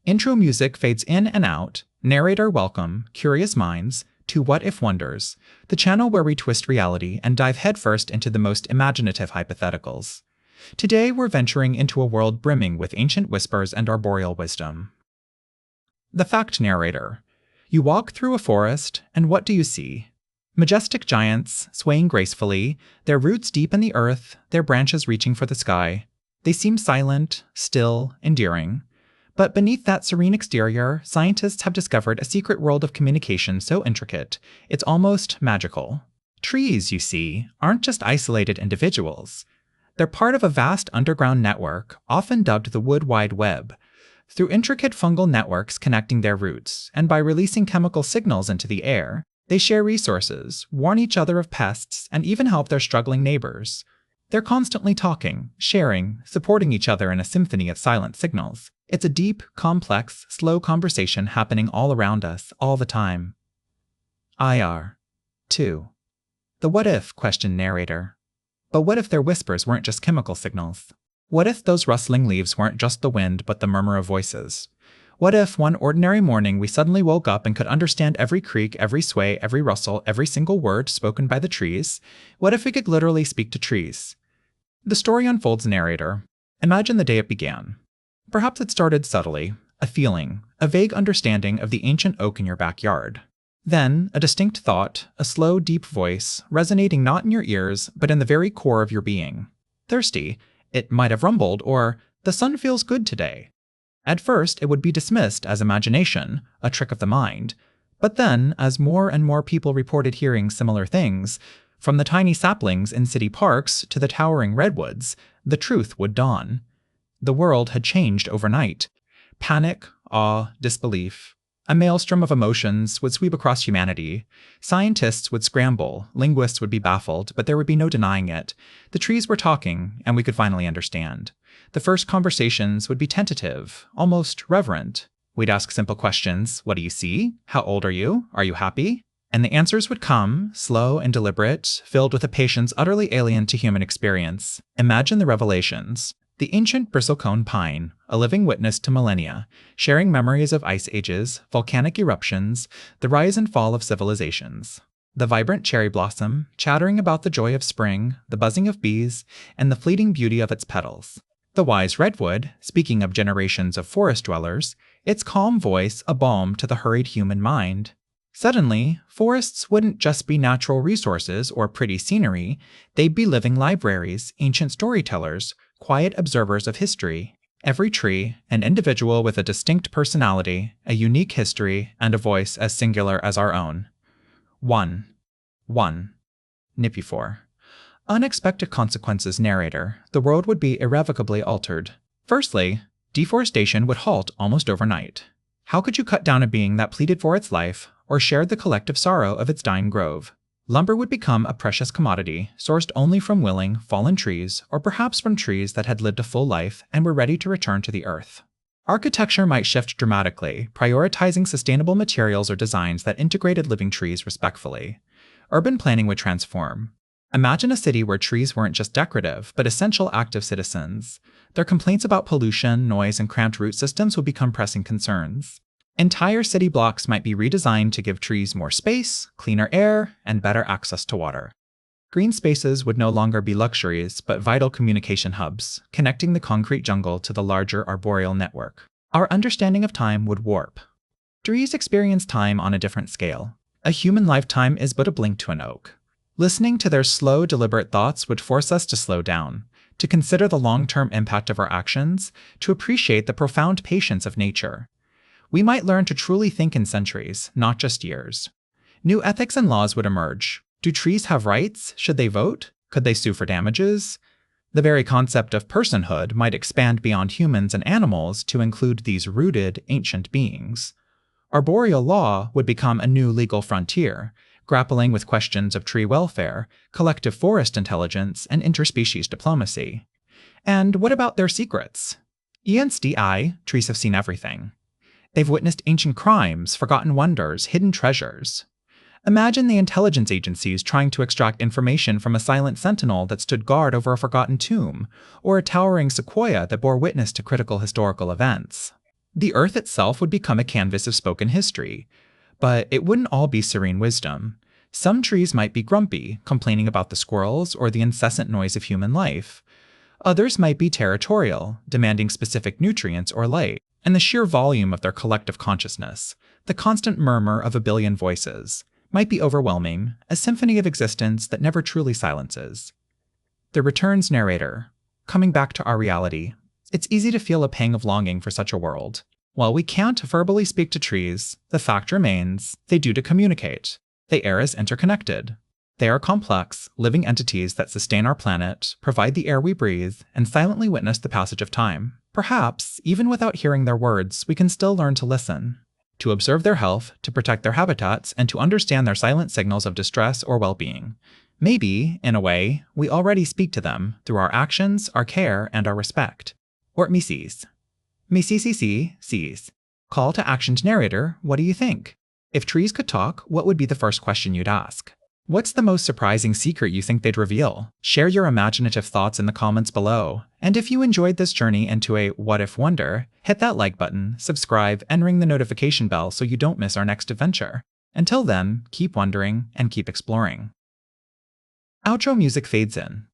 Intro music fades in and out, narrator welcome, curious minds, to What If Wonders, the channel where we twist reality and dive headfirst into the most imaginative hypotheticals. Today we're venturing into a world brimming with ancient whispers and arboreal wisdom. The Fact Narrator. You walk through a forest, and what do you see? Majestic giants, swaying gracefully, their roots deep in the earth, their branches reaching for the sky. They seem silent, still, endearing. But beneath that serene exterior, scientists have discovered a secret world of communication so intricate, it's almost magical. Trees, you see, aren't just isolated individuals. They're part of a vast underground network, often dubbed the Wood Wide Web. Through intricate fungal networks connecting their roots, and by releasing chemical signals into the air, they share resources, warn each other of pests, and even help their struggling neighbors. They're constantly talking, sharing, supporting each other in a symphony of silent signals. It's a deep, complex, slow conversation happening all around us, all the time. IR. 2. The what if question narrator. But what if their whispers weren't just chemical signals? What if those rustling leaves weren't just the wind but the murmur of voices? What if one ordinary morning we suddenly woke up and could understand every creak, every sway, every rustle, every single word spoken by the trees? What if we could literally speak to trees? The story unfolds narrator. Imagine the day it began. Perhaps it started subtly, a feeling, a vague understanding of the ancient oak in your backyard. Then, a distinct thought, a slow, deep voice, resonating not in your ears, but in the very core of your being. Thirsty, it might have rumbled, or, the sun feels good today. At first, it would be dismissed as imagination, a trick of the mind. But then, as more and more people reported hearing similar things, from the tiny saplings in city parks to the towering redwoods, the truth would dawn. The world had changed overnight. Panic, awe, disbelief. A maelstrom of emotions would sweep across humanity. Scientists would scramble, linguists would be baffled, but there would be no denying it. The trees were talking, and we could finally understand. The first conversations would be tentative, almost reverent. We'd ask simple questions. What do you see? How old are you? Are you happy? And the answers would come, slow and deliberate, filled with a patience utterly alien to human experience. Imagine the revelations. The ancient bristlecone pine, a living witness to millennia, sharing memories of ice ages, volcanic eruptions, the rise and fall of civilizations. The vibrant cherry blossom, chattering about the joy of spring, the buzzing of bees, and the fleeting beauty of its petals. The wise redwood, speaking of generations of forest dwellers, its calm voice a balm to the hurried human mind. Suddenly, forests wouldn't just be natural resources or pretty scenery, they'd be living libraries, ancient storytellers, quiet observers of history. Every tree, an individual with a distinct personality, a unique history, and a voice as singular as our own. 1. Nipifor. Unexpected consequences narrator. The world would be irrevocably altered. Firstly, deforestation would halt almost overnight. How could you cut down a being that pleaded for its life, or shared the collective sorrow of its dying grove? Lumber would become a precious commodity, sourced only from willing, fallen trees, or perhaps from trees that had lived a full life and were ready to return to the earth. Architecture might shift dramatically, prioritizing sustainable materials or designs that integrated living trees respectfully. Urban planning would transform. Imagine a city where trees weren't just decorative, but essential active citizens. Their complaints about pollution, noise, and cramped root systems would become pressing concerns. Entire city blocks might be redesigned to give trees more space, cleaner air, and better access to water. Green spaces would no longer be luxuries, but vital communication hubs, connecting the concrete jungle to the larger arboreal network. Our understanding of time would warp. Trees experience time on a different scale. A human lifetime is but a blink to an oak. Listening to their slow, deliberate thoughts would force us to slow down, to consider the long-term impact of our actions, to appreciate the profound patience of nature. We might learn to truly think in centuries, not just years. New ethics and laws would emerge. Do trees have rights? Should they vote? Could they sue for damages? The very concept of personhood might expand beyond humans and animals to include these rooted, ancient beings. Arboreal law would become a new legal frontier, grappling with questions of tree welfare, collective forest intelligence, and interspecies diplomacy. And what about their secrets? Against the eye, trees have seen everything. They've witnessed ancient crimes, forgotten wonders, hidden treasures. Imagine the intelligence agencies trying to extract information from a silent sentinel that stood guard over a forgotten tomb, or a towering sequoia that bore witness to critical historical events. The earth itself would become a canvas of spoken history, but it wouldn't all be serene wisdom. Some trees might be grumpy, complaining about the squirrels or the incessant noise of human life. Others might be territorial, demanding specific nutrients or light, and the sheer volume of their collective consciousness, the constant murmur of a billion voices, might be overwhelming, a symphony of existence that never truly silences. The returns narrator. Coming back to our reality, it's easy to feel a pang of longing for such a world. While we can't verbally speak to trees, the fact remains they do to communicate. They are as interconnected. They are complex, living entities that sustain our planet, provide the air we breathe, and silently witness the passage of time. Perhaps, even without hearing their words, we can still learn to listen, to observe their health, to protect their habitats, and to understand their silent signals of distress or well-being. Maybe, in a way, we already speak to them through our actions, our care, and our respect. Or Mises. Sees. Call to action to narrator, what do you think? If trees could talk, what would be the first question you'd ask? What's the most surprising secret you think they'd reveal? Share your imaginative thoughts in the comments below. And if you enjoyed this journey into a what if wonder, hit that like button, subscribe, and ring the notification bell so you don't miss our next adventure. Until then, keep wondering and keep exploring. Outro music fades in.